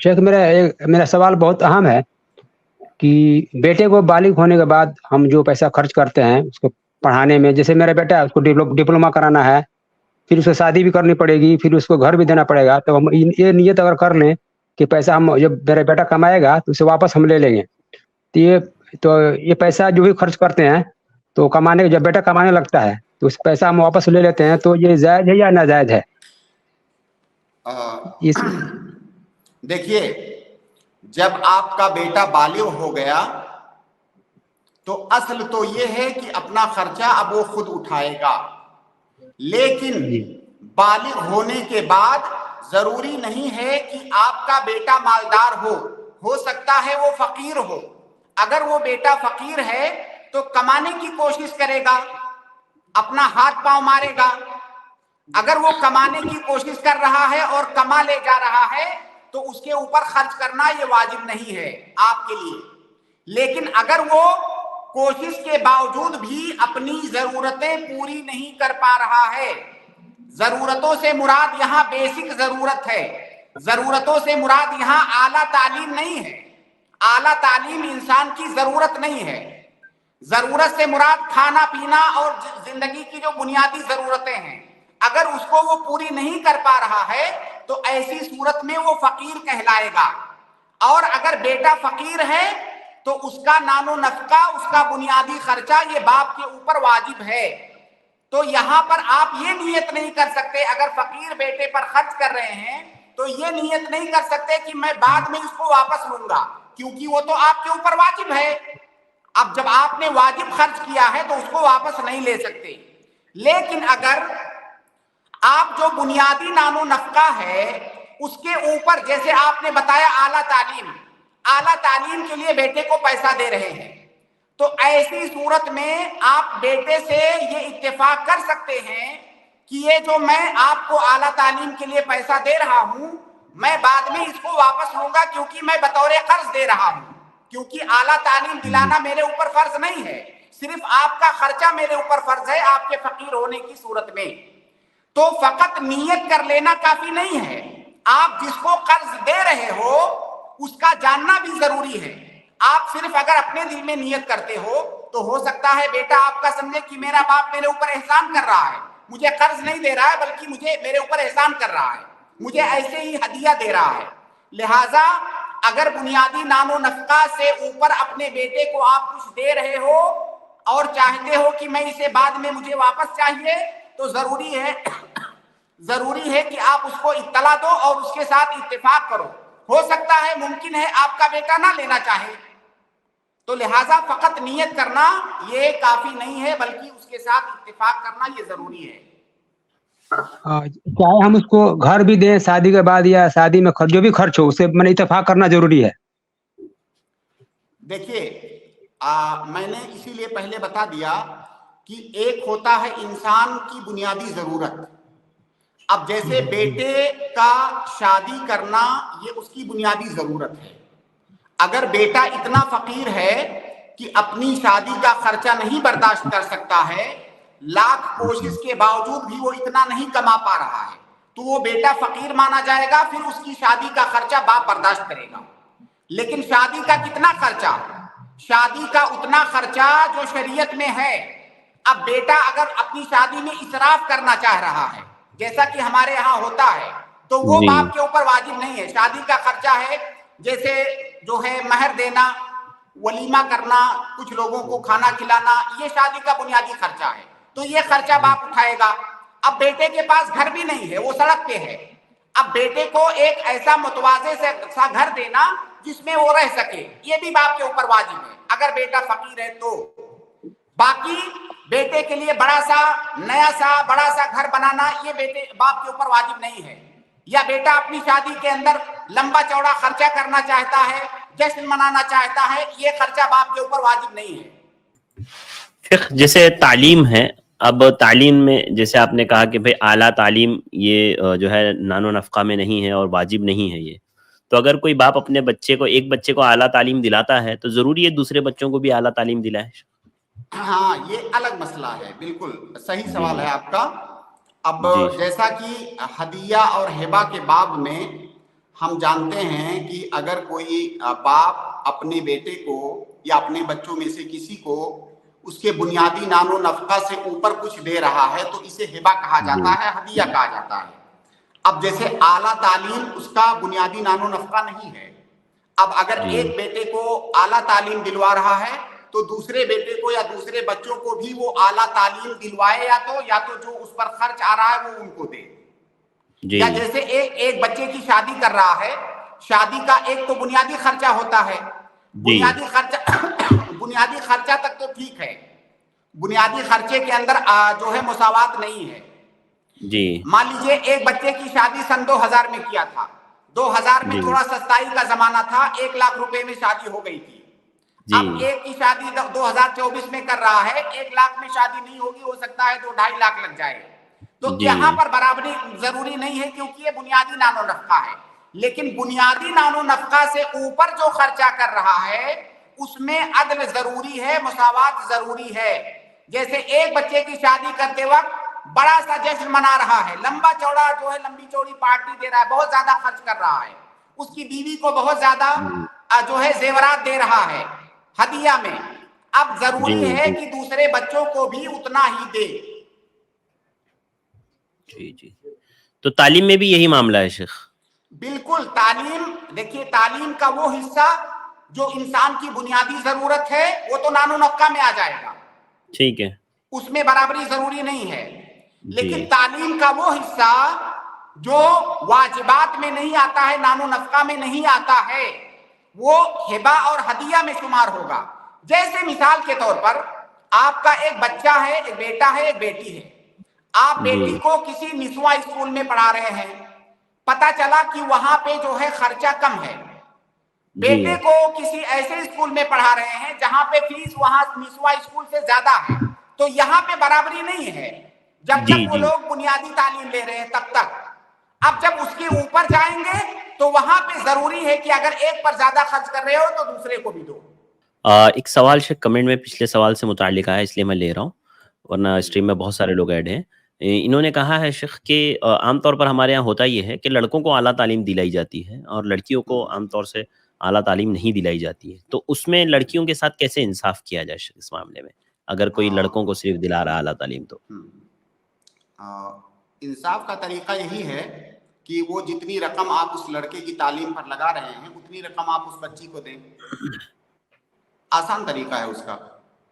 शेख मेरा सवाल बहुत अहम है कि बेटे को बालिग होने के बाद हम जो पैसा खर्च करते हैं उसको पढ़ाने में, जैसे मेरा बेटा है उसको डिप्लोमा कराना है, फिर उसको शादी भी करनी पड़ेगी, फिर उसको घर भी देना पड़ेगा, तो हम ये नियत अगर कर लें कि पैसा हम जब मेरा बेटा कमाएगा तो उसे वापस हम ले लेंगे, तो ये पैसा जो भी खर्च करते हैं तो कमाने जब बेटा कमाने लगता है तो उस पैसा हम वापस ले लेते हैं, तो ये जायज है या नाजायज है? इस देखिए, जब आपका बेटा बालिग हो गया तो असल तो ये है कि अपना खर्चा अब वो खुद उठाएगा, लेकिन बालिग होने के बाद जरूरी नहीं है कि आपका बेटा मालदार हो सकता है वो फकीर हो। अगर वो बेटा फकीर है तो कमाने की कोशिश करेगा, अपना हाथ पांव मारेगा। अगर वो कमाने की कोशिश कर रहा है और कमा ले जा रहा है तो उसके ऊपर खर्च करना ये वाजिब नहीं है आपके लिए। लेकिन अगर वो कोशिश के बावजूद भी अपनी जरूरतें पूरी नहीं कर पा रहा है, जरूरतों से मुराद यहाँ बेसिक जरूरत है, जरूरतों से मुराद यहाँ आला तालीम नहीं है। आला तालीम इंसान की जरूरत नहीं है। जरूरत से मुराद खाना पीना और जिंदगी की जो बुनियादी जरूरतें हैं, अगर उसको वो पूरी नहीं कर पा रहा है तो ऐसी सूरत में वो फकीर कहलाएगा। और अगर बेटा फकीर है तो उसका नानो नफका, उसका बुनियादी खर्चा ये बाप के ऊपर वाजिब है। तो यहां पर आप ये नियत नहीं कर सकते, अगर फकीर बेटे पर खर्च कर रहे हैं तो ये नियत नहीं कर सकते कि मैं बाद में इसको वापस लूंगा, क्योंकि वो तो आपके ऊपर वाजिब है। अब जब आपने वाजिब खर्च किया है तो उसको वापस नहीं ले सकते। लेकिन अगर आप जो बुनियादी नानो नफका है उसके ऊपर, जैसे आपने बताया आला तालीम के लिए बेटे को पैसा दे रहे हैं, तो ऐसी सूरत में आप बेटे से ये इत्तेफाक कर सकते हैं कि ये जो मैं आपको आला तालीम के लिए पैसा दे रहा हूं, मैं बाद में इसको वापस लूंगा, क्योंकि मैं बतौर कर्ज दे रहा हूं, क्योंकि आला तालीम दिलाना मेरे ऊपर फर्ज नहीं है, सिर्फ आपका खर्चा मेरे ऊपर फर्ज है आपके फकीर होने की सूरत में। तो फकत नियत कर लेना काफी नहीं है, आप जिसको कर्ज दे रहे हो उसका जानना भी जरूरी है। आप सिर्फ अगर अपने दिल में नियत करते हो तो हो सकता है बेटा आपका समझे कि मेरा बाप मेरे ऊपर एहसान कर रहा है, मुझे कर्ज नहीं दे रहा है बल्कि मुझे मेरे ऊपर एहसान कर रहा है, मुझे ऐसे ही हदिया दे रहा है। लिहाजा अगर बुनियादी नानो नफका से ऊपर अपने बेटे को आप कुछ दे रहे हो और चाहते हो कि मैं इसे बाद में मुझे वापस चाहिए, तो जरूरी है कि आप उसको इत्तला दो और उसके साथ इत्तेफाक करो। हो सकता है मुमकिन है आपका बेटा ना लेना चाहे, तो लिहाजा फकत नियत करना ये काफी नहीं है, बल्कि उसके साथ इत्तेफाक करना ये जरूरी है। चाहे हम उसको घर भी दें शादी के बाद या शादी में जो भी खर्च हो उसे मैंने इत्तेफाक करना जरूरी है। देखिए, मैंने इसीलिए पहले बता दिया कि एक होता है इंसान की बुनियादी जरूरत। अब जैसे बेटे का शादी करना ये उसकी बुनियादी जरूरत है। अगर बेटा इतना फकीर है कि अपनी शादी का खर्चा नहीं बर्दाश्त कर सकता है, लाख कोशिश के बावजूद भी वो इतना नहीं कमा पा रहा है, तो वो बेटा फकीर माना जाएगा, फिर उसकी शादी का खर्चा बाप बर्दाश्त करेगा। लेकिन शादी का कितना खर्चा? शादी का उतना खर्चा जो शरीयत में है। अब बेटा अगर अपनी शादी में इसराफ करना चाह रहा है, जैसा कि हमारे यहाँ होता है, तो वो बाप के ऊपर वाजिब नहीं है। शादी का खर्चा है, जैसे जो है महर देना, वलीमा करना, कुछ लोगों को खाना खिलाना, ये शादी का बुनियादी खर्चा है, तो ये खर्चा बाप उठाएगा। अब बेटे के पास घर भी नहीं है, वो सड़क पे है। अब बेटे को एक ऐसा मुतवाज़े सा घर देना जिसमें वो रह सके, ये भी बाप के ऊपर वाजिब है अगर बेटा फकीर है तो। बाकी बेटे के लिए बड़ा सा घर बनाना ये बाप के ऊपर वाजिब नहीं है। या बेटा अपनी शादी के अंदर लंबा चौड़ा खर्चा करना चाहता है, जश्न मनाना चाहता है, ये खर्चा बाप के ऊपर वाजिब नहीं है। जैसे तालीम है, अब तालीम में जैसे आपने कहा कि भाई आला तालीम ये जो है नानो नफका में नहीं है और वाजिब नहीं है ये, तो अगर कोई बाप अपने एक बच्चे को आला तालीम दिलाता है तो जरूरी है दूसरे बच्चों को भी आला तालीम दिलाए? हाँ, ये अलग मसला है, बिल्कुल सही सवाल है आपका। अब जैसा कि हदिया और हिबा के बाब में ہم جانتے ہیں کہ اگر کوئی باپ اپنے بیٹے کو یا اپنے بچوں میں سے کسی کو اس کے بنیادی نان و نفقہ سے اوپر کچھ دے رہا ہے تو اسے ہبہ کہا جاتا ہے, ہدیہ کہا جاتا ہے. اب جیسے اعلیٰ تعلیم اس کا بنیادی نان و نفقہ نہیں ہے, اب اگر ایک بیٹے کو اعلیٰ تعلیم دلوا رہا ہے تو دوسرے بیٹے کو یا دوسرے بچوں کو بھی وہ اعلیٰ تعلیم دلوائے, یا تو جو اس پر خرچ آ رہا ہے وہ ان کو دے. یا جیسے ایک بچے کی شادی کر رہا ہے, شادی کا ایک تو بنیادی خرچہ ہوتا ہے, بنیادی خرچہ تک تو ٹھیک ہے, بنیادی خرچے کے اندر جو ہے مساوات نہیں ہے. مان لیجئے ایک بچے کی شادی سن 2000 میں کیا تھا, 2000 میں تھوڑا سستائی کا زمانہ تھا, 1 لاکھ روپے میں شادی ہو گئی تھی. اب ایک کی شادی 2024 میں کر رہا ہے, 1 لاکھ میں شادی نہیں ہوگی, ہو سکتا ہے 2-2.5 لاکھ لگ جائے. تو یہاں پر برابری ضروری نہیں ہے کیونکہ یہ بنیادی نان و نفقہ ہے. لیکن بنیادی نان و نفقہ سے اوپر جو خرچہ کر رہا ہے اس میں عدل ضروری ہے, مساوات ضروری ہے. جیسے ایک بچے کی شادی کرتے وقت بڑا سا جشن منا رہا ہے, لمبا چوڑا جو ہے لمبی چوڑی پارٹی دے رہا ہے, بہت زیادہ خرچ کر رہا ہے, اس کی بیوی کو بہت زیادہ جو ہے زیورات دے رہا ہے ہدیہ میں. اب ضروری ہے کہ دوسرے بچوں کو بھی اتنا ہی دے. تو تعلیم میں بھی یہی معاملہ ہے شیخ؟ بالکل. تعلیم دیکھیے, تعلیم کا وہ حصہ جو انسان کی بنیادی ضرورت ہے وہ تو نان و نفقہ میں آ جائے گا, ٹھیک ہے, اس میں برابری ضروری نہیں ہے. لیکن تعلیم کا وہ حصہ جو واجبات میں نہیں آتا ہے, نان و نفقہ میں نہیں آتا ہے, وہ ہبہ اور ہدیہ میں شمار ہوگا. جیسے مثال کے طور پر آپ کا ایک بچہ ہے, ایک بیٹا ہے, ایک بیٹی ہے. آپ بیٹی کو کسی نسواں اسکول میں پڑھا رہے ہیں, پتا چلا کہ وہاں پہ جو ہے خرچہ کم ہے. بیٹے کو کسی ایسے اسکول میں پڑھا رہے ہیں جہاں پہ فیس وہاں نسواں اسکول سے زیادہ ہے. تو یہاں پہ برابری نہیں ہے جب تک وہ لوگ بنیادی تعلیم لے رہے ہیں تب تک. اب جب اس کے اوپر جائیں گے تو وہاں پہ ضروری ہے کہ اگر ایک پر زیادہ خرچ کر رہے ہو تو دوسرے کو بھی دو. ایک سوال شیخ کمنٹ میں پچھلے سوال سے متعلق آیا, اس لیے میں لے رہا ہوں, ورنہ اسٹریم میں بہت سارے لوگ ایڈ ہیں. انہوں نے کہا ہے شیخ کہ عام طور پر ہمارے یہاں ہوتا یہ ہے کہ لڑکوں کو اعلیٰ تعلیم دلائی جاتی ہے اور لڑکیوں کو عام طور سے اعلیٰ تعلیم نہیں دلائی جاتی ہے, تو اس میں لڑکیوں کے ساتھ کیسے انصاف کیا جائے شیخ اس معاملے میں, اگر کوئی لڑکوں کو صرف دلا رہا اعلیٰ تعلیم؟ تو انصاف کا طریقہ یہی ہے کہ وہ جتنی رقم آپ اس لڑکے کی تعلیم پر لگا رہے ہیں اتنی رقم آپ اس بچی کو دیں. آسان طریقہ ہے اس کا.